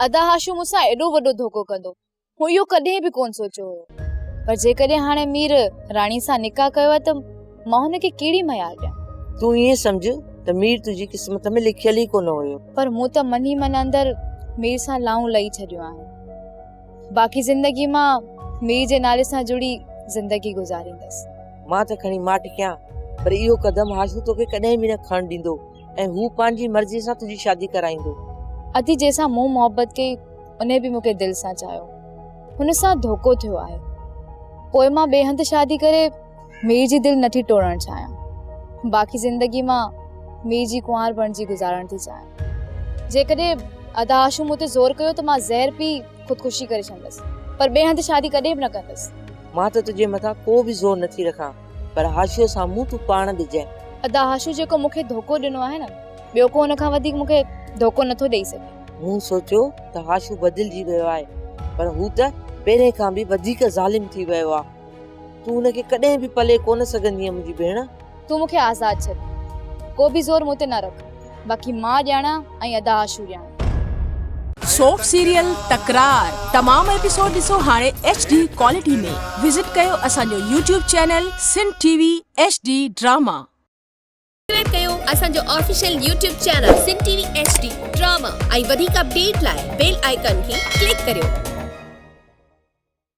अदा हाशू मूंसां एॾो वॾो धोखो कंदो हूं इहो कॾहिं बि कोन सोचियो हुयो। पर जेकॾहिं हाणे मीर राणी सां निकाह कयो आहे त मां हुनखे कहिड़ी मयार ॾियां? तूं ईअं सम्झ त मीर तुंहिंजी क़िस्मत में लिखियल ई कोन हुयो। पर मूं त मन ई मन अंदरि मीर सां लाऊं लही छॾियो आहे। बाक़ी ज़िंदगी मां मीर जे नाले सां जुड़ी ज़िंदगी गुज़ारींदसि। मां त खणी माठ कयां, पर इहो कदम हाशू तोखे कॾहिं बि न खणण ॾींदो ऐं हू पंहिंजी मर्ज़ी सां तुंहिंजी शादी कराईंदो। अति जंहिंसां मूं मोहबत कई उन बि मूंखे दिलि सां चाहियो, हुन सां धोखो थियो आहे। पोइ मां ॿिए हंधि शादी करे मीर जी दिलि नथी टोड़णु चाहियां। बाक़ी ज़िंदगी मां मीर जी कुंवार बणिजी गुज़ारणु थी चाहियां। जेकॾहिं अदा हाशू मूं ते ज़ोर कयो त मां ज़हर पी ख़ुदकुशी करे छॾंदसि, पर ॿिए हंधि शादी कॾहिं बि न कंदसि। मां त तुंहिंजे मथां को बि ज़ोर नथी रखां, पर हाशूअ साम्हूं तूं पाण ॾिजांइ। अदा हाशू जेको मूंखे धोखो ॾिनो आहे न, ॿियो को हुन खां वधीक मूंखे धोखो नथो ॾेई सघे। मूं सोचियो त हाशू बदिलजी वियो आहे, पर हू त पहिरें खां बि वधीक ज़ालिम थी वियो आहे। तूं हुनखे कॾहिं बि पले कोन सघंदीअ मुंहिंजी भेण। तूं मूंखे आज़ाद छॾ, को बि ज़ोर मूं ते न रख। बाक़ी मां ॼाणा ऐं अदा हाशू ॼाणा। सोप सीरियल तकरार तमाम एपिसोड ॾिसो हाणे HD क्वालिटी में। विजिट कयो असांजो YouTube channel Sindh TV HD drama. Subscribe कयो असांजो official YouTube channel Sindh TV HD drama ऐं वधीक अपडेट लाइ बेल आइकन खे क्लिक करियो।